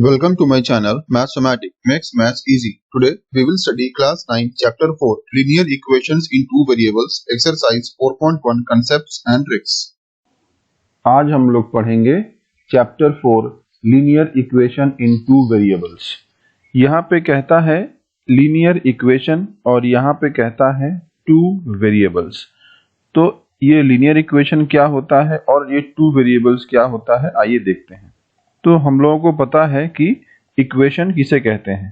Welcome to my channel Mathematic makes maths easy. Today we will study class 9 chapter 4 linear equations in two variables exercise 4.1 concepts and tricks. आज हम लोग पढ़ेंगे chapter 4 linear equation in two variables. यहाँ पे कहता है linear equation और यहाँ पे कहता है टू वेरिएबल्स। तो ये लीनियर इक्वेशन क्या होता है और ये टू वेरिएबल्स क्या होता है, आइए देखते हैं। तो हम लोगों को पता है कि इक्वेशन किसे कहते हैं।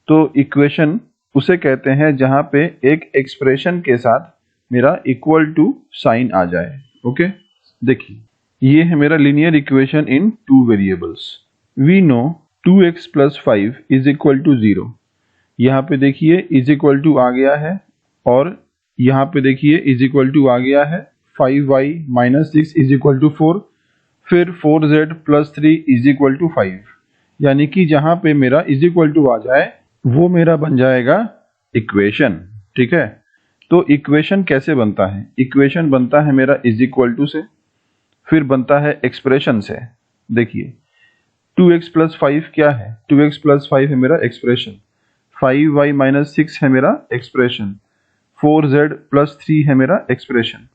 तो इक्वेशन उसे कहते हैं जहाँ पे एक एक्सप्रेशन के साथ मेरा इक्वल टू साइन आ जाए। ओके, देखिए ये है मेरा linear equation in two variables. We know 2x + 5 = 0। यहाँ पे देखिए इज इक्वल टू आ गया है और यहाँ पे देखिए इज इक्वल टू आ गया है 5y - 6 = 4, फिर 4z + 3 = 5। यानी कि जहाँ पे मेरा इज इक्वल टू आ जाए वो मेरा बन जाएगा इक्वेशन। ठीक है, तो इक्वेशन कैसे बनता है? इक्वेशन बनता है मेरा इज इक्वल टू से, फिर बनता है एक्सप्रेशन से। देखिए 2x + 5 क्या है? 2x + 5 है मेरा एक्सप्रेशन, 5y - 6 है मेरा एक्सप्रेशन, 4z + 3 है मेरा एक्सप्रेशन।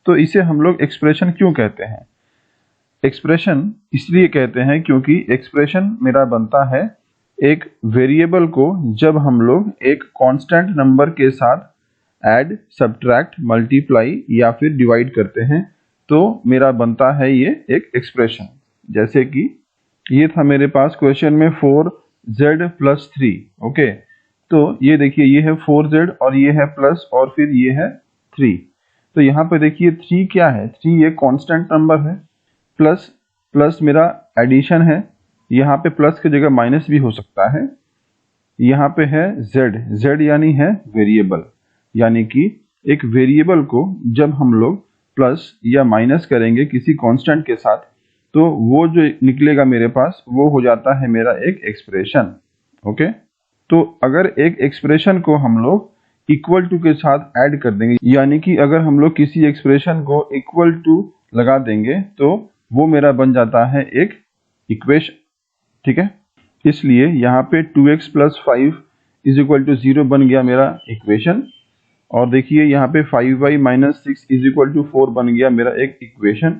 तो इसे हम लोग एक्सप्रेशन क्यों कहते हैं? एक्सप्रेशन इसलिए कहते हैं क्योंकि एक्सप्रेशन मेरा बनता है एक वेरिएबल को जब हम लोग एक कांस्टेंट नंबर के साथ ऐड, सब्ट्रैक्ट, मल्टीप्लाई या फिर डिवाइड करते हैं तो मेरा बनता है ये एक एक्सप्रेशन। जैसे कि ये था मेरे पास क्वेश्चन में 4z + 3। ओके, तो ये देखिए ये है 4z और ये है प्लस और फिर ये है 3। तो यहाँ पे देखिए 3 क्या है? 3 ये कांस्टेंट नंबर है, प्लस प्लस मेरा एडिशन है, यहाँ पे प्लस की जगह माइनस भी हो सकता है। यहाँ पे है z यानी है वेरिएबल, यानी कि एक वेरिएबल को जब हम लोग प्लस या माइनस करेंगे किसी कांस्टेंट के साथ तो वो जो निकलेगा मेरे पास वो हो जाता है मेरा एक एक्सप्रेशन। ओके, तो अगर एक एक्सप्रेशन को हम लोग इक्वल टू के साथ ऐड कर देंगे, यानी कि अगर हम लोग किसी एक्सप्रेशन को इक्वल टू लगा देंगे तो वो मेरा बन जाता है एक इक्वेशन। ठीक है, इसलिए यहाँ पे 2x + 5 = 0 बन गया मेरा इक्वेशन, और देखिए यहाँ पे 5y - 6 = 4 बन गया मेरा एक इक्वेशन।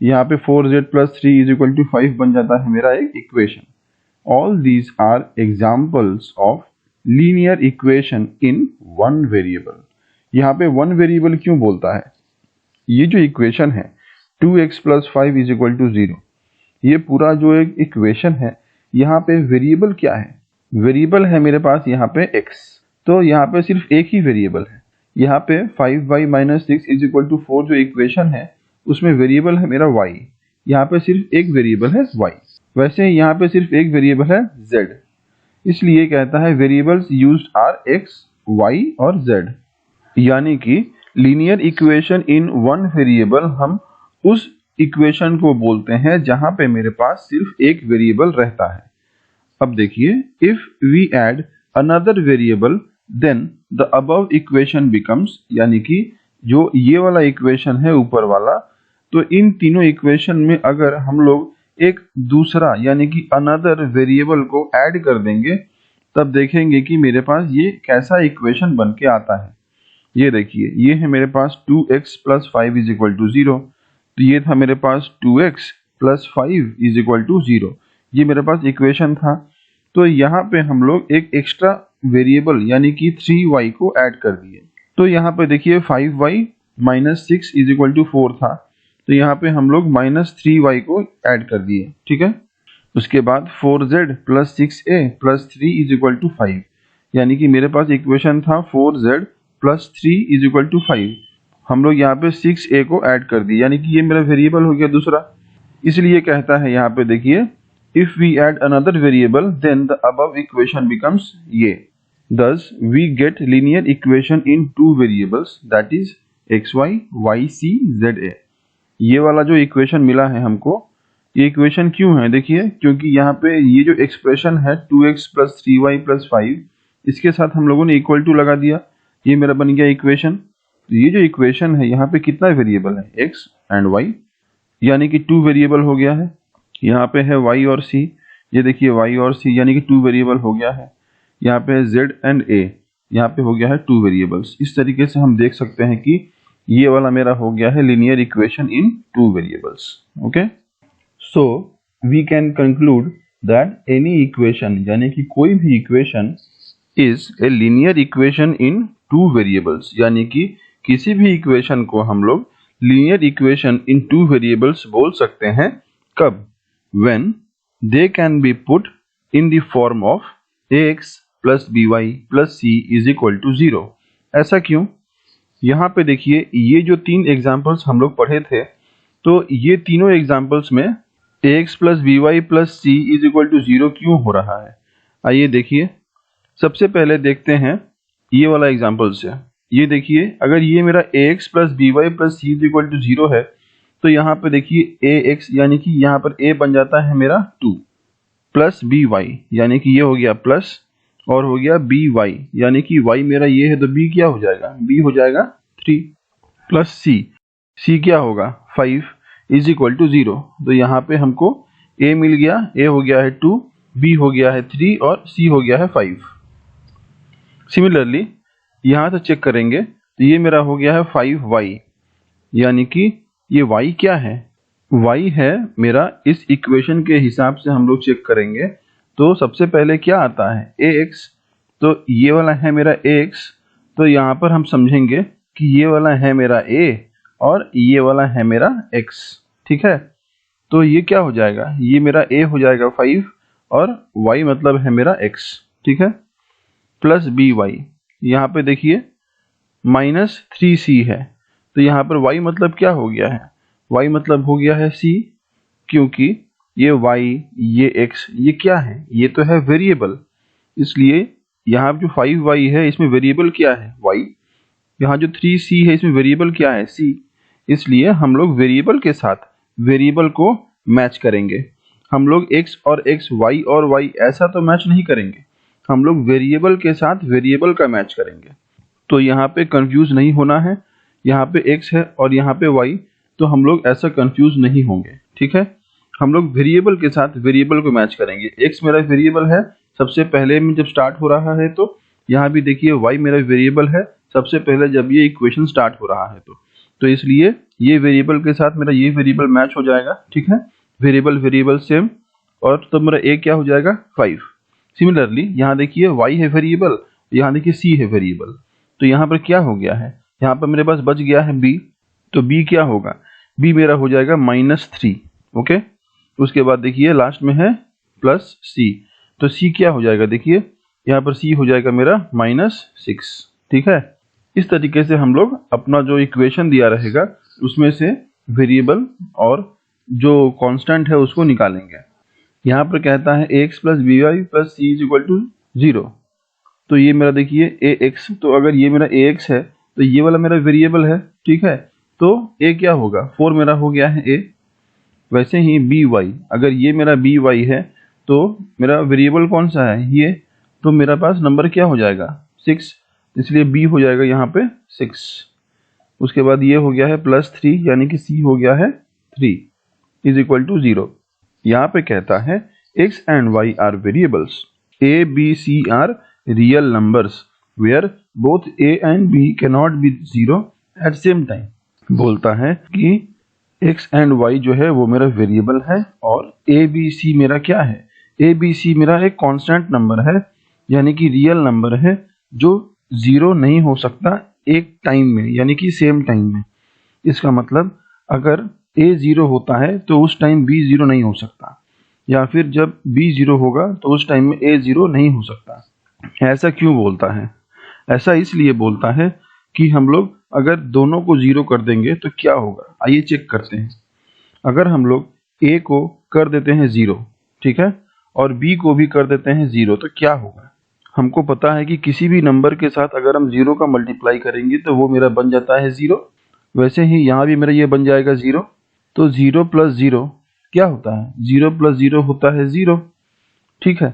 यहाँ पे 4z + 3 = 5 बन जाता है मेरा एक equation. All these are examples of linear equation in one variable. यहाँ पे वन वेरिएबल क्यों बोलता है? ये जो इक्वेशन है 2x + 5 = 0, ये पूरा जो एक इक्वेशन है यहाँ पे वेरिएबल क्या है? वेरिएबल है मेरे पास यहाँ पे x। तो यहाँ पे सिर्फ एक ही वेरिएबल है। यहाँ पे 5y - 6 = 4 जो इक्वेशन है उसमें वेरिएबल है मेरा y। यहाँ पे सिर्फ एक वेरिएबल है y। वैसे यहाँ पे सिर्फ एक वेरिएबल है z, इसलिए कहता है variables used are x, y और z। यानी कि linear equation in one variable हम उस इक्वेशन को बोलते हैं जहां पे मेरे पास सिर्फ एक वेरिएबल रहता है। अब देखिए if we add another variable then the above equation becomes, यानी कि जो ये वाला इक्वेशन है ऊपर वाला, तो इन तीनों इक्वेशन में अगर हम लोग एक दूसरा यानी कि अनदर वेरिएबल को ऐड कर देंगे तब देखेंगे कि मेरे पास ये कैसा इक्वेशन बन के आता है। ये देखिए ये है मेरे पास 2x + 5 = 0, तो ये था मेरे पास 2x + 5 = 0, ये मेरे पास इक्वेशन था। तो यहाँ पे हम लोग एक एक्स्ट्रा वेरिएबल यानी कि 3y को ऐड कर दिए। तो यहाँ पे देखिए 5y - 6 = 4 था, तो यहाँ पे हम लोग -3y को ऐड कर दिए। ठीक है, उसके बाद 4z + 6a + 3 = 5, यानी कि मेरे पास इक्वेशन था 4z + 3 = 5। हम लोग यहाँ पे 6a को ऐड कर दिए, यानी कि ये मेरा वेरिएबल हो गया दूसरा। इसलिए कहता है यहाँ पे देखिए if we add another variable then the above equation becomes ये। Thus we get linear equation in two variables, that is xy, yc, za। ये वाला जो इक्वेशन मिला है हमको, ये इक्वेशन क्यों है? देखिए क्योंकि यहाँ पे ये जो एक्सप्रेशन है 2x + 3y + 5, इसके साथ हम लोगों ने इक्वल टू लगा दिया, ये मेरा बन गया इक्वेशन। तो ये जो इक्वेशन है यहाँ पे कितना वेरिएबल है? x एंड y, यानी कि 2 वेरिएबल हो गया है। यहाँ पे है y और c, ये देखिए y और c यानी कि 2 वेरिएबल हो गया है। यहाँ पे है z एंड a, यहाँ पे हो गया है 2 वेरिएबल्स। इस तरीके से हम देख सकते हैं कि ये वाला मेरा हो गया है linear equation in 2 variables. Okay, so we can conclude that any equation यानी कि कोई भी equation is a linear equation in 2 variables, यानी कि किसी भी इक्वेशन को हम लोग लीनियर इक्वेशन इन 2 वेरिएबल्स बोल सकते हैं। कब? When they can be put in the form of ax plus by plus c is equal to 0। ऐसा क्यों? यहाँ पे देखिए, ये जो 3 एग्जाम्पल्स हम लोग पढ़े थे, तो ये तीनों एग्जाम्पल्स में ax plus by plus c is equal to 0 क्यों हो रहा है? आइए देखिए, सबसे पहले देखते हैं ये वाला एग्जाम्पल से। ये देखिए, अगर ये मेरा ax plus by plus c is equal to 0 है, तो यहाँ पे देखिए ax यानी कि यहाँ पर a बन जाता है मेरा 2 प्लस by यानी कि ये हो गया प्लस और हो गया by यानी कि y मेरा ये है, तो b क्या हो जाएगा? b हो जाएगा 3 प्लस c क्या होगा? 5 इज इक्वल टू 0। तो यहाँ पे हमको a मिल गया, a हो गया है 2, b हो गया है 3 और c हो गया है 5। सिमिलरली यहाँ से चेक करेंगे तो ये मेरा हो गया है 5y, यानी कि ये y क्या है? y है मेरा, इस इक्वेशन के हिसाब से हम लोग चेक करेंगे तो सबसे पहले क्या आता है? ax। तो ये वाला है मेरा ax, तो यहाँ पर हम समझेंगे कि ये वाला है मेरा a और ये वाला है मेरा x। ठीक है, तो ये क्या हो जाएगा? ये मेरा a हो जाएगा 5 और y मतलब है मेरा x। ठीक है, प्लस by, यहाँ पे देखिए माइनस 3c है, तो यहाँ पर y मतलब क्या हो गया है? y मतलब हो गया है c, क्योंकि ये y ये x ये क्या है? ये तो है वेरिएबल, इसलिए यहाँ जो 5y है इसमें वेरिएबल क्या है? y। यहाँ जो 3c है इसमें वेरिएबल क्या है? c। इसलिए हम लोग वेरिएबल के साथ वेरिएबल को मैच करेंगे। हम लोग x और x, y और y ऐसा तो मैच नहीं करेंगे, हम लोग वेरिएबल के साथ वेरिएबल का मैच करेंगे। तो यहाँ पे कंफ्यूज नहीं होना है, यहाँ पे x है और यहाँ पे y, तो हम लोग ऐसा कंफ्यूज नहीं होंगे। ठीक है, हम लोग वेरिएबल के साथ वेरिएबल को मैच करेंगे। x मेरा वेरिएबल है, सबसे पहले में जब स्टार्ट हो रहा है, तो यहाँ भी देखिए y मेरा वेरिएबल है सबसे पहले जब ये इक्वेशन स्टार्ट हो रहा है, तो इसलिए ये वेरिएबल के साथ मेरा ये वेरिएबल मैच हो जाएगा। ठीक है, वेरिएबल वेरिएबल सेम, और तब मेरा a क्या हो जाएगा? 5। सिमिलरली यहाँ देखिए y है वेरिएबल, यहाँ देखिए c है वेरिएबल, तो यहाँ पर क्या हो गया है? यहाँ पर मेरे पास बच गया है b, तो b क्या होगा? b मेरा हो जाएगा -3। ओके, उसके बाद देखिए लास्ट में है प्लस c, तो c क्या हो जाएगा? देखिए यहाँ पर c हो जाएगा मेरा -6। ठीक है, इस तरीके से हम लोग अपना जो इक्वेशन दिया रहेगा उसमें से वेरिएबल और जो कांस्टेंट है उसको निकालेंगे। यहाँ पर कहता है ax plus by plus c is equal to 0, तो ये मेरा देखिए ax, तो अगर ये मेरा ax है तो ये वाला मेरा वेरिएबल है। ठीक है, तो a क्या होगा? 4 मेरा हो गया है a। वैसे ही by, अगर ये मेरा by है तो मेरा वेरिएबल कौन सा है? ये, तो मेरा पास नंबर क्या हो जाएगा? 6, इसलिए b हो जाएगा यहाँ पे 6। उसके बाद ये हो गया है +3, यानी कि c हो गया है 3 इज इक्वल टू 0। यहाँ पे कहता है x and y are variables, a, b, c are real numbers where both a and b cannot be 0 at same time। बोलता है कि x and y जो है वो मेरा वेरिएबल है और a, b, c मेरा क्या है? a, b, c मेरा एक कांस्टेंट नंबर है, यानी कि रियल नंबर है जो 0 नहीं हो सकता एक टाइम में, यानी कि सेम टाइम में। इसका मतलब अगर a 0 होता है तो उस टाइम b 0 नहीं हो सकता, या फिर जब b 0 होगा तो उस टाइम में a 0 नहीं हो सकता। ऐसा क्यों बोलता है? ऐसा इसलिए बोलता है कि हम लोग अगर दोनों को 0 कर देंगे तो क्या होगा? आइए चेक करते हैं। अगर हम लोग a को कर देते हैं 0, ठीक है, और b को भी कर देते हैं 0, तो क्या होगा? हमको पता है कि किसी भी नंबर के साथ अगर हम 0 का मल्टीप्लाई करेंगे तो वो मेरा बन जाता है 0। वैसे ही यहाँ भी मेरा ये बन जाएगा 0, तो 0 प्लस 0 क्या होता है? 0 प्लस 0 होता है 0। ठीक है,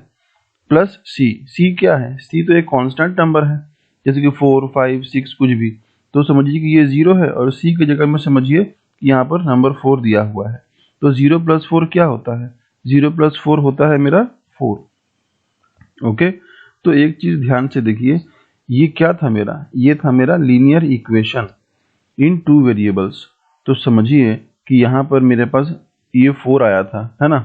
प्लस c क्या है? c तो एक कांस्टेंट नंबर है, जैसे कि 4, 5, 6 कुछ भी, तो समझिए कि ये 0 है और c की जगह में समझिए कि यहाँ पर नंबर 4 दिया हुआ है, तो 0 प्लस 4 क्या होता है? 0 + 4 होता है मेरा 4। ओके, तो एक चीज ध्यान से देखिए, ये क्या था मेरा, ये था मेरा लीनियर इक्वेशन इन 2 वेरिएबल्स। तो समझिए कि यहाँ पर मेरे पास ये 4 आया था, है ना।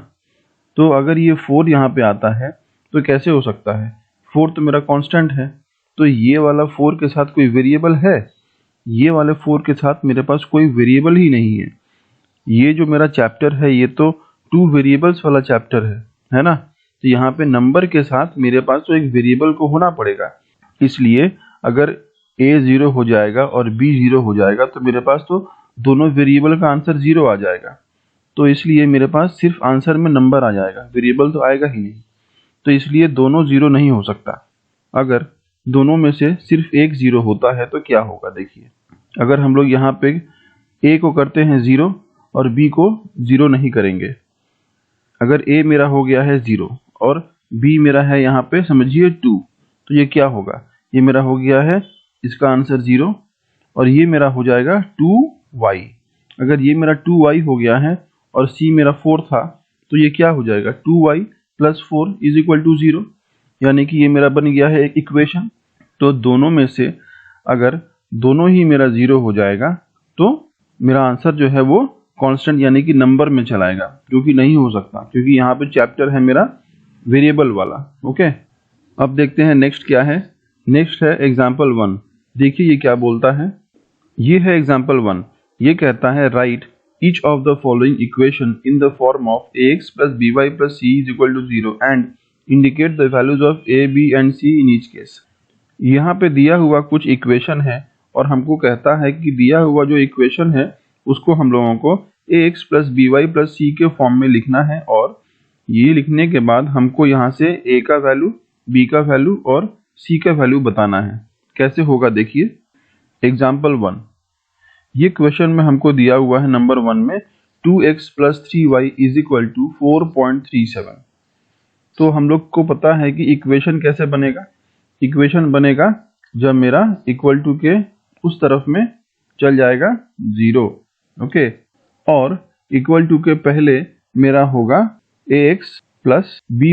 तो अगर ये 4 यहाँ पे आता है तो कैसे हो सकता है, 4 तो मेरा कांस्टेंट है, तो ये वाला 4 के साथ कोई वेरिएबल है, ये वाले 4 के साथ मेरे पास कोई वेरिएबल ही नहीं है। ये जो मेरा चैप्टर है ये तो 2 वेरिएबल्स वाला चैप्टर है ना। तो यहाँ पे नंबर के साथ मेरे पास तो एक वेरिएबल को होना पड़ेगा, इसलिए अगर a 0 हो जाएगा और b 0 हो जाएगा तो मेरे पास तो दोनों वेरिएबल का आंसर 0 आ जाएगा। तो इसलिए मेरे पास सिर्फ आंसर में नंबर आ जाएगा, वेरिएबल तो आएगा ही नहीं। तो इसलिए दोनों 0 नहीं हो सकता। अगर दोनों में से सिर्फ एक 0 होता है तो क्या होगा, देखिए। अगर हम लोग यहाँ पे a को करते हैं 0 और b को 0 नहीं करेंगे, अगर a मेरा हो गया है 0 और b मेरा है यहाँ पे समझिए 2, तो ये क्या होगा, ये मेरा हो गया है इसका आंसर 0 और ये मेरा हो जाएगा 2y। अगर ये मेरा 2y हो गया है और c मेरा 4 था तो ये क्या हो जाएगा 2y + 4 = 0, यानी कि ये मेरा बन गया है एक इक्वेशन। तो दोनों में से अगर दोनों ही मेरा 0 हो जाएगा तो मेरा आंसर जो है वो कांस्टेंट यानी कि नंबर में चलाएगा, जो कि नहीं हो सकता क्योंकि यहाँ पे चैप्टर है मेरा वेरिएबल वाला। ओके, अब देखते हैं नेक्स्ट क्या है। नेक्स्ट है एग्जाम्पल 1। देखिए ये क्या बोलता है, ये है एग्जाम्पल 1। ये कहता है write each of the following equation in the form of ax + by + c = 0 and indicate the values of a, b and c in each case. यहाँ पे दिया हुआ कुछ इक्वेशन है और हमको कहता है कि दिया हुआ जो इक्वेशन है उसको हम लोगों को ax + by + c के फॉर्म में लिखना है, और ये लिखने के बाद हमको यहाँ से a का वैल्यू, b का वैल्यू और c का वैल्यू बताना है। कैसे होगा देखिए, एग्जाम्पल 1। ये क्वेश्चन में हमको दिया हुआ है नंबर 1 में 2x + 3y = 4.37। तो हम लोग को पता है कि इक्वेशन कैसे बनेगा, इक्वेशन बनेगा जब मेरा इक्वल टू के उस तरफ में चल जाएगा 0। ओके, और इक्वल टू के पहले मेरा होगा ax +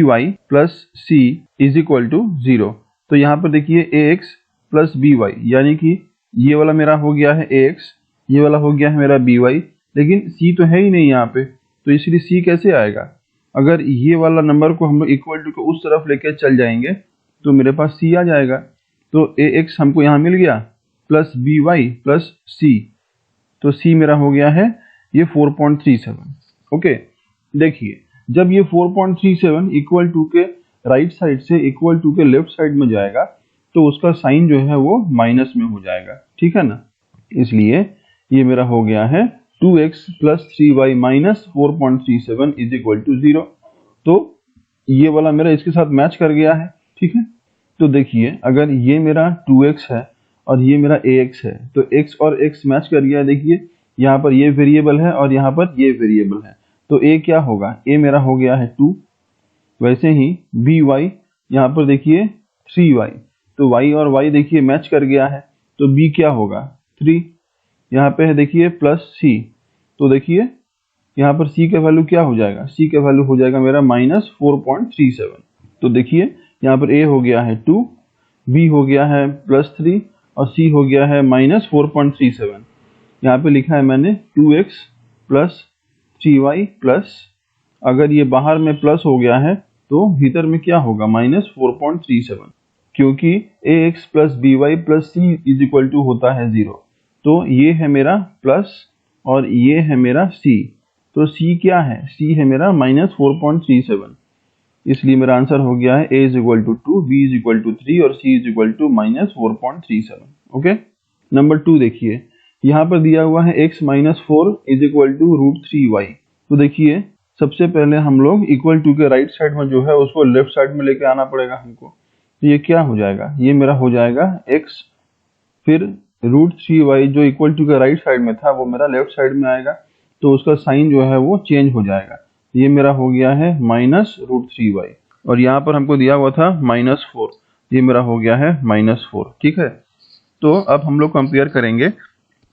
by + c = 0। तो यहाँ पर देखिए ax + by, यानी कि ये वाला मेरा हो गया है ax, ये वाला हो गया है मेरा by, लेकिन c तो है ही नहीं यहाँ पे, तो इसलिए c कैसे आएगा। अगर ये वाला नंबर को हम लोग इक्वल टू के उस तरफ लेके चल जाएंगे तो मेरे पास c आ जाएगा। तो ax हमको यहाँ मिल गया + by + c, तो c मेरा हो गया है ये 4.37। ओके, देखिए जब ये 4.37 इक्वल टू के राइट साइड से इक्वल टू के लेफ्ट साइड में जाएगा तो उसका साइन जो है वो माइनस में हो जाएगा, ठीक है ना। इसलिए ये मेरा हो गया है 2x + 3y - 4.37 = 0। तो ये वाला मेरा इसके साथ मैच कर गया है, ठीक है। तो देखिए अगर ये मेरा 2x है और ये मेरा ax है तो x और x मैच कर गया। देखिए यहाँ पर ये वेरिएबल है और यहाँ पर ये वेरिएबल है, तो a क्या होगा, a मेरा हो गया है 2। वैसे ही by यहाँ पर देखिए 3y, तो y और y देखिए मैच कर गया है, तो b क्या होगा 3। यहाँ पे है देखिए +c, तो देखिए यहाँ पर c का वैल्यू क्या हो जाएगा, c का वैल्यू हो जाएगा मेरा -4.37। तो देखिए यहाँ पर a हो गया है 2, b हो गया है +3 और c हो गया है -4.37। यहाँ पे लिखा है मैंने 2x + 3y प्लस, अगर ये बाहर में प्लस हो गया है तो भीतर में क्या होगा -4.37, क्योंकि ax + by + c = होता है 0। तो ये है मेरा प्लस और ये है मेरा c, तो c क्या है, c है मेरा -4.37। इसलिए मेरा आंसर हो गया है a = 2, b = 3 और c = -4.37। ओके, नंबर 2 देखिए यहाँ पर दिया हुआ है x - 4 = √3y। तो देखिए सबसे पहले हम लोग इक्वल टू के राइट साइड में जो है उसको लेफ्ट साइड में लेके आना पड़ेगा हमको। तो ये क्या हो जाएगा, ये मेरा हो जाएगा x, फिर √3y जो इक्वल टू के राइट साइड में था वो मेरा लेफ्ट साइड में आएगा, तो उसका साइन जो है वो चेंज हो जाएगा। ये मेरा हो गया है -√3y और यहाँ पर हमको दिया हुआ था -4, ये मेरा हो गया है -4, ठीक है। तो अब हम लोग कंपेयर करेंगे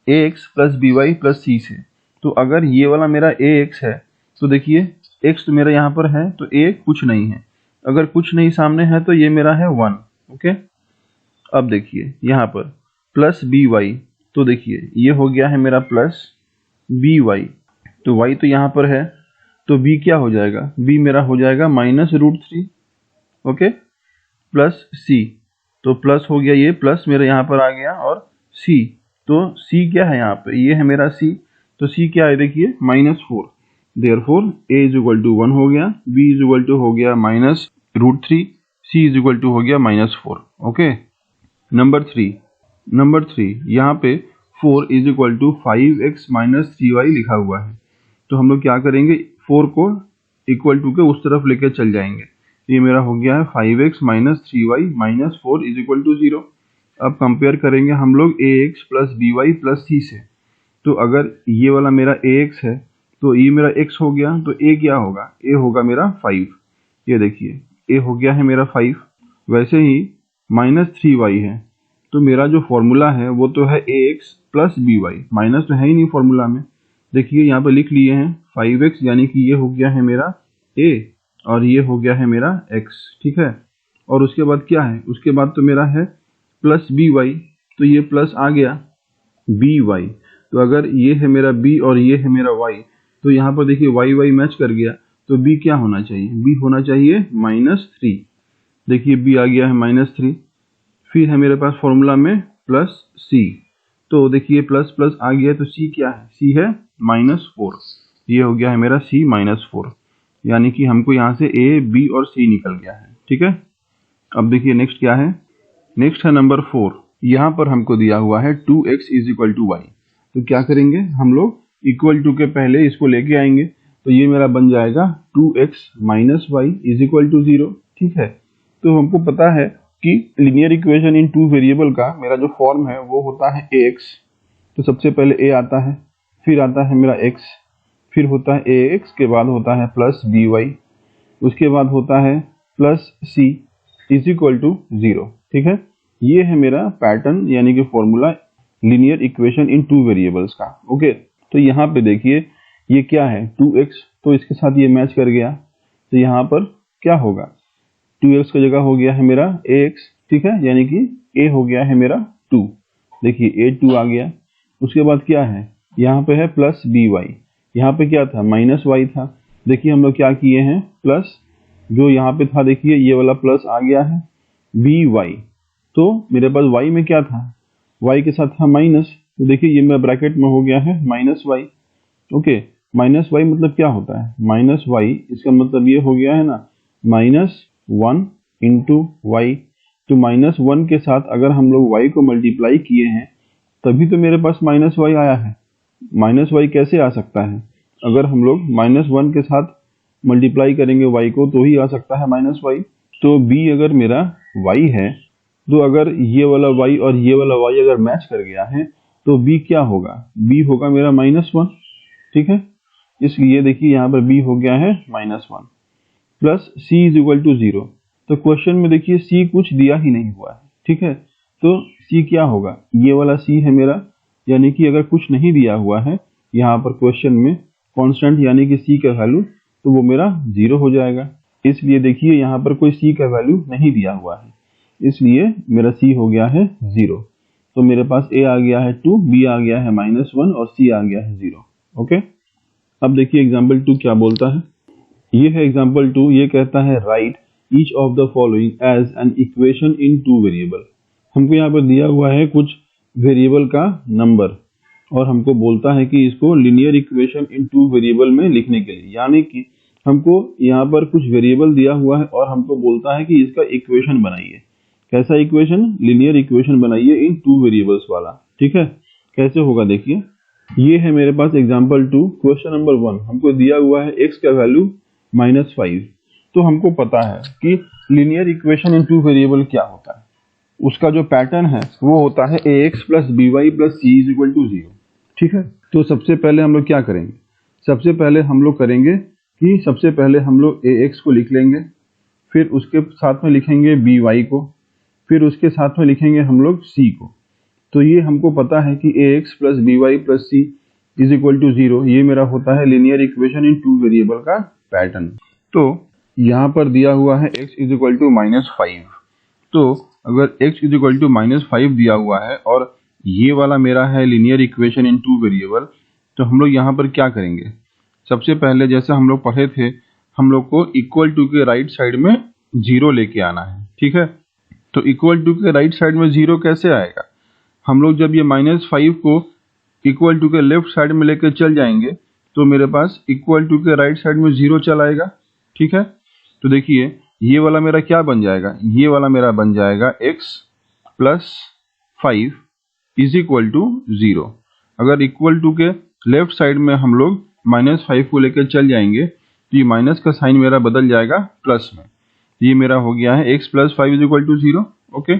ax + by + c से। तो अगर ये वाला मेरा ax है तो देखिए x तो मेरा यहाँ पर है, तो a कुछ नहीं है। अगर कुछ नहीं सामने है तो ये मेरा है 1। ओके, अब देखिए यहाँ पर प्लस बी वाई, तो देखिए ये हो गया है मेरा प्लस बी वाई, तो y तो यहाँ पर है, तो b क्या हो जाएगा, b मेरा हो जाएगा -√3। ओके, प्लस c, तो प्लस हो गया, ये प्लस मेरा यहाँ पर आ गया, और c, तो c क्या है यहाँ पे, ये है मेरा c, तो c क्या है देखिए -4। Therefore a is equal to 1 हो गया, b इज इक्वल टू हो गया -√3, c इज इक्वल टू हो गया -4। ओके, नंबर 3 यहाँ पे 4 is equal to 5x minus 3y लिखा हुआ है, तो हम लोग क्या करेंगे, 4 को इक्वल टू के उस तरफ लेके चल जाएंगे। ये मेरा हो गया है 5x minus 3y minus 4 is equal to 0। अब कंपेयर करेंगे हम लोग ax plus by plus c से, तो अगर ये वाला मेरा ax है तो ये मेरा x हो गया, तो a क्या होगा, a होगा मेरा 5। ये देखिए a हो गया है मेरा 5। वैसे ही -3y है, तो मेरा जो फॉर्मूला है वो तो है ax प्लस by, माइनस तो है ही नहीं फॉर्मूला में। देखिए यहाँ पे लिख लिए हैं 5x, यानी कि ये हो गया है मेरा a और ये हो गया है मेरा x, ठीक है। और उसके बाद क्या है, उसके बाद तो मेरा है प्लस by, तो ये प्लस आ गया by, तो अगर ये है मेरा b और ये है मेरा y, तो यहाँ पर देखिए y मैच कर गया, तो b क्या होना चाहिए, b होना चाहिए -3। देखिए b आ गया है -3। फिर है मेरे पास फॉर्मूला में प्लस c, तो देखिए प्लस प्लस आ गया, तो c क्या है, c है -4। ये हो गया है मेरा c -4, यानी कि हमको यहाँ से a, b और c निकल गया है, ठीक है। अब देखिए नेक्स्ट क्या है, नेक्स्ट है नंबर 4। यहाँ पर हमको दिया हुआ है 2x is equal to y, तो क्या करेंगे हम लोग, इक्वल टू के पहले इसको लेके आएंगे, तो ये मेरा बन जाएगा 2x minus y is equal to 0, ठीक है। तो हमको पता है कि linear equation in two variable का मेरा जो फॉर्म है वो होता है ax, तो सबसे पहले a आता है, फिर आता है मेरा x, फिर होता है ax के बाद होता है प्लस by, उसके बाद होता है plus c is equal to 0, ठीक है। ये है मेरा पैटर्न, यानी कि formula linear equation in two variables का। ओके, तो यहाँ पे देखिए ये क्या है 2x, तो इसके साथ ये मैच कर गया, तो यहाँ पर क्या होगा, 2x का जगह हो गया है मेरा ax, ठीक है, यानी कि a हो गया है मेरा 2। देखिए a 2 आ गया। उसके बाद क्या है, यहाँ पे है प्लस by, यहाँ पे क्या था -y था। देखिए हम लोग क्या किए हैं, प्लस जो यहाँ पे था देखिए ये वाला प्लस आ गया है by, तो मेरे पास y में क्या था, y के साथ था माइनस, तो देखिए ये मेरा ब्रैकेट में हो गया है -y। ओके, -y मतलब क्या होता है, -y इसका मतलब ये हो गया है ना -1 इंटू y, तो -1 के साथ अगर हम लोग y को मल्टीप्लाई किए हैं तभी तो मेरे पास -y आया है। -y कैसे आ सकता है, अगर हम लोग -1 के साथ मल्टीप्लाई करेंगे y को तो ही आ सकता है -y। तो b अगर मेरा y है, तो अगर ये वाला y और ये वाला y अगर मैच कर गया है तो b क्या होगा, b होगा मेरा -1, ठीक है। इसलिए देखिए यहाँ पर b हो गया है -1 plus c is equal to 0। तो क्वेश्चन में देखिए c कुछ दिया ही नहीं हुआ है, ठीक है, तो c क्या होगा, ये वाला c है मेरा, यानी कि अगर कुछ नहीं दिया हुआ है यहाँ पर क्वेश्चन में कांस्टेंट, यानी कि c का वैल्यू, तो वो मेरा 0 हो जाएगा। इसलिए देखिए यहाँ पर कोई c का वैल्यू नहीं दिया हुआ है, इसलिए मेरा c हो गया है 0। तो मेरे पास a आ गया है 2, b आ गया है -1 और c आ गया है 0। ओके, अब देखिए एग्जाम्पल 2 क्या बोलता है, ये है एग्जाम्पल 2। ये कहता है write each of the following as an equation in two variable. हमको यहाँ पर दिया हुआ है कुछ वेरिएबल का नंबर, और हमको बोलता है कि इसको linear equation in two variable में लिखने के लिए, यानी कि हमको यहाँ पर कुछ वेरिएबल दिया हुआ है और हमको बोलता है कि इसका इक्वेशन बनाइए। कैसा इक्वेशन, लीनियर इक्वेशन बनाइए इन टू वेरिएबल्स वाला, ठीक है। कैसे होगा देखिए, ये है मेरे पास एग्जाम्पल 2। क्वेश्चन नंबर 1 हमको दिया हुआ है x का वैल्यू -5, तो हमको पता है कि linear equation in two variable क्या होता है, उसका जो पैटर्न है वो होता है ax plus by plus c is equal to 0, ठीक है। तो सबसे पहले हम लोग क्या करेंगे, सबसे पहले हम लोग करेंगे कि सबसे पहले हम लोग ax को लिख लेंगे, फिर उसके साथ में लिखेंगे by को, फिर उसके साथ में लिखेंगे हम लोग c को। तो ये हमको पता है कि ax plus by plus c is equal to 0, ये मेरा होता है linear equation in two variable का पैटर्न। तो यहाँ पर दिया हुआ है x इज इक्वल टू -5। तो अगर x इज इक्वल टू -5 दिया हुआ है और ये वाला मेरा है linear equation in two variable, तो हम लोग यहाँ पर क्या करेंगे? सबसे पहले जैसे हम लोग पढ़े थे, हम लोग को इक्वल टू के राइट साइड में 0 लेके आना है, ठीक है। तो इक्वल टू के राइट साइड में 0 कैसे आएगा? हम लोग जब ये -5 को इक्वल टू के लेफ्ट साइड में लेकर चल जाएंगे तो मेरे पास इक्वल टू के राइट साइड में 0 चल आएगा, ठीक है। तो देखिए ये वाला मेरा क्या बन जाएगा? ये वाला मेरा बन जाएगा x plus 5 is equal to 0। अगर इक्वल टू के लेफ्ट साइड में हम लोग -5 को लेकर चल जाएंगे तो ये माइनस का साइन मेरा बदल जाएगा प्लस में। ये मेरा हो गया है x plus 5 is equal to 0। Okay,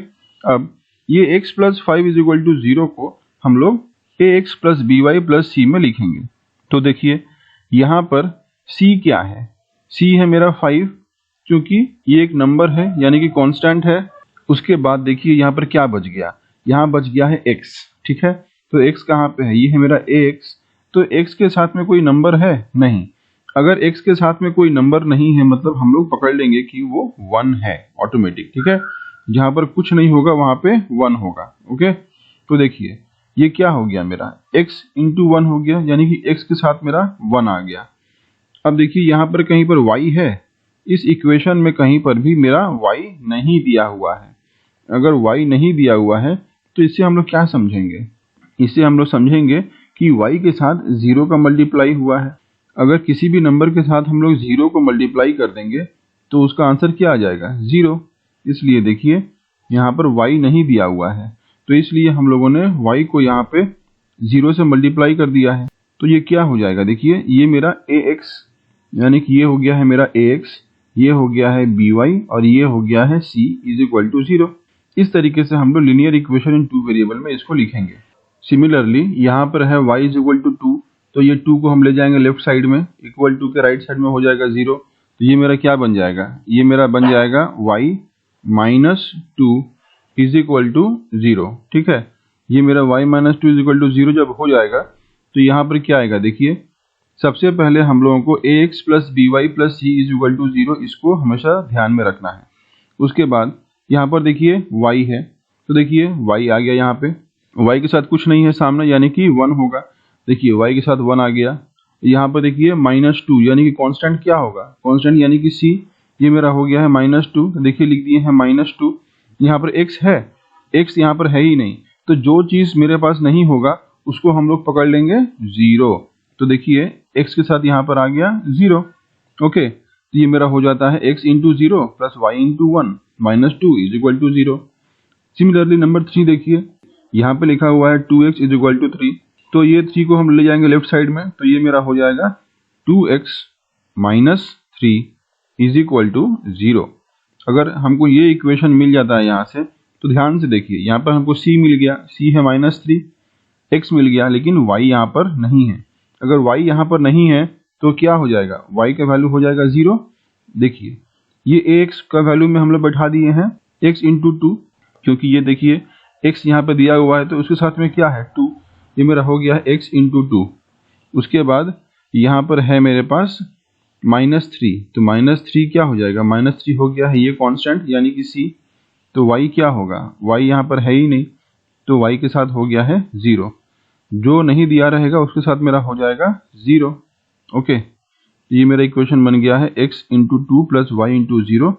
अब ये x plus 5 is equal to 0 को हम लोग ax plus by plus c में लिखेंगे। तो देखिए यहाँ पर c क्या है? c है मेरा 5, क्योंकि ये एक नंबर है यानी कि कांस्टेंट है। उसके बाद देखिए यहाँ पर क्या बच गया? यहाँ बच गया है x, ठीक है। तो x कहाँ पे है? ये है मेरा ax। तो x के साथ में कोई नंबर है? नहीं। अगर x के साथ में कोई नंबर नहीं है मतलब हम लोग पकड़ लेंगे कि वो 1 है ऑटोमेटिक, ठीक है। जहाँ पर कुछ नहीं होगा वहाँ पे 1 होगा। ओके, तो देखिए ये क्या हो गया मेरा? x इंटू 1 हो गया, यानी कि x के साथ मेरा 1 आ गया। अब देखिए यहाँ पर कहीं पर y है? इस इक्वेशन में कहीं पर भी मेरा y नहीं दिया हुआ है। अगर y नहीं दिया हुआ है तो इससे हम लोग क्या समझेंगे? इससे हम लोग समझेंगे कि y के साथ 0 का मल्टीप्लाई हुआ है। अगर किसी भी नंबर के साथ हम लोग 0 को मल्टीप्लाई कर देंगे तो उसका आंसर क्या आ जाएगा? 0। इसलिए देखिए यहाँ पर y नहीं दिया हुआ है, तो इसलिए हम लोगों ने y को यहाँ पे 0 से मल्टीप्लाई कर दिया है। तो ये क्या हो जाएगा? देखिए ये मेरा ax, यानी कि ये हो गया है मेरा ax, ये हो गया है by और ये हो गया है c इज इक्वल टू 0। इस तरीके से हम लोग linear equation in two variable में इसको लिखेंगे। सिमिलरली यहाँ पर है y इज इक्वल टू 2, तो ये 2 को हम ले जाएंगे लेफ्ट साइड में, इक्वल टू के राइट साइड में हो जाएगा 0। तो ये मेरा क्या बन जाएगा? ये मेरा बन जाएगा y minus 2 is equal to 0, ठीक है। ये मेरा y minus 2 is equal to 0 जब हो जाएगा तो यहाँ पर क्या आएगा? देखिए सबसे पहले हम लोगों को ax plus by plus c is equal to 0, इसको हमेशा ध्यान में रखना है। उसके बाद यहाँ पर देखिए y है, तो देखिए y आ गया यहाँ पे, y के साथ कुछ नहीं है सामने यानी कि 1 होगा। देखिए y के साथ 1 आ गया। यहाँ पर देखिए -2 यानी कि कांस्टेंट क्या होगा? कांस्टेंट यानी कि c। ये मेरा हो गया है -2, देखिए लिख दिए हैं -2। यहाँ पर x है, x यहाँ पर है ही नहीं, तो जो चीज़ मेरे पास नहीं होगा उसको हम लोग पकड़ लेंगे 0। तो देखिए x के साथ यहाँ पर आ गया 0। ओके, तो ये मेरा हो जाता है x into 0 plus y into 1 minus 2 is equal to 0। Similarly number 3 देखिए, यहाँ पे लिखा हुआ है 2x इज इक्वल टू 3, तो ये 3 को हम ले जाएंगे लेफ्ट साइड में, तो ये मेरा हो जाएगा 2x minus 3 is equal to 0। अगर हमको ये इक्वेशन मिल जाता है यहाँ से, तो ध्यान से देखिए यहाँ पर हमको c मिल गया, c है -3, x मिल गया, लेकिन y यहाँ पर नहीं है। अगर y यहाँ पर नहीं है तो क्या हो जाएगा? y का वैल्यू हो जाएगा 0। देखिए ये ax का वैल्यू में हम लोग बैठा दिए हैं x इंटू 2, क्योंकि ये देखिए x यहाँ पे दिया हुआ है तो उसके साथ में क्या है? 2। ये मेरा हो गया है x इंटू 2। उसके बाद यहाँ पर है मेरे पास -3, तो -3 क्या हो जाएगा? -3 हो गया है ये कांस्टेंट यानी कि c। तो y क्या होगा? y यहाँ पर है ही नहीं, तो y के साथ हो गया है 0। जो नहीं दिया रहेगा उसके साथ मेरा हो जाएगा 0। ओके, ये मेरा इक्वेशन बन गया है x into 2 plus y into 0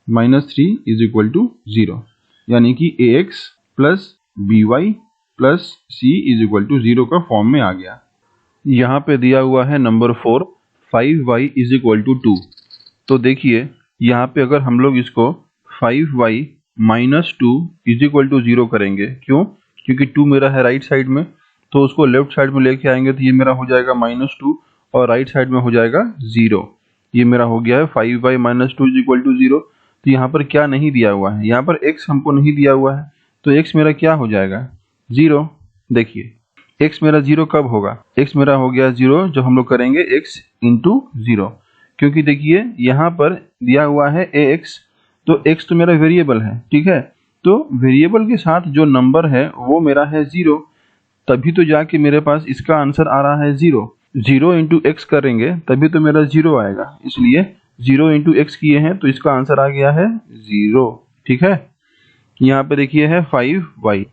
-3 is equal to 0, यानी कि ax plus by plus c is equal to 0 का फॉर्म में आ गया। यहाँ पे दिया हुआ है number 4 5y is equal to 2। तो देखिए यहाँ पे अगर हम लोग इसको 5y minus 2 is equal to 0 करेंगे, क्यों? क्योंकि 2 मेरा है राइट साइड में, तो उसको लेफ्ट साइड में लेके आएंगे तो ये मेरा हो जाएगा -2 और राइट साइड में हो जाएगा 0। ये मेरा हो गया है 5y minus 2 is equal to 0। तो यहाँ पर क्या नहीं दिया हुआ है? यहाँ पर x हमको नहीं दिया हुआ है, तो x मेरा क्या हो जाएगा? 0। देखिए x मेरा 0 कब होगा? x मेरा हो गया 0 जब हम लोग करेंगे x इंटू 0, क्योंकि देखिए यहाँ पर दिया हुआ है ax, तो x तो मेरा वेरिएबल है, ठीक है। तो वेरिएबल के साथ जो नंबर है वो मेरा है 0, तभी तो जाके मेरे पास इसका आंसर आ रहा है 0। 0 इंटू एक्स करेंगे तभी तो मेरा 0 आएगा, इसलिए 0 इंटू एक्स किए हैं तो इसका आंसर आ गया है 0। ठीक है, यहाँ पे देखिए है 5y।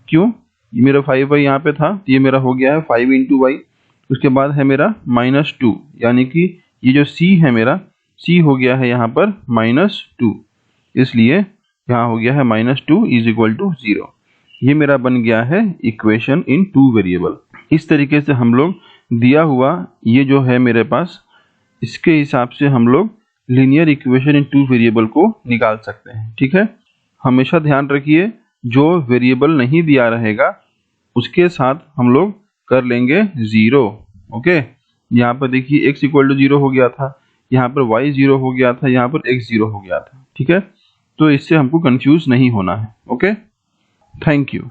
क्यों? ये मेरा 5y यहाँ पे था, ये मेरा हो गया है 5 इंटू वाई। उसके बाद है मेरा -2, यानी कि ये जो c है मेरा, c हो गया है यहाँ पर -2, इसलिए यहाँ हो गया है -2 इज इक्वल टू 0। ये मेरा बन गया है इक्वेशन इन टू वेरिएबल। इस तरीके से हम लोग दिया हुआ ये जो है मेरे पास, इसके हिसाब से हम लोग linear equation in two variable को निकाल सकते हैं। ठीक है, हमेशा ध्यान रखिए जो वेरिएबल नहीं दिया रहेगा उसके साथ हम लोग कर लेंगे 0। ओके, यहाँ पर देखिए x इक्वल टू 0 हो गया था, यहाँ पर y 0 हो गया था, यहाँ पर x 0 हो गया था। ठीक है, तो इससे हमको कंफ्यूज नहीं होना है। Okay, thank you.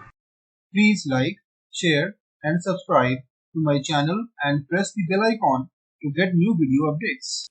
Please like, share and subscribe to my channel and press the bell icon to get new video updates.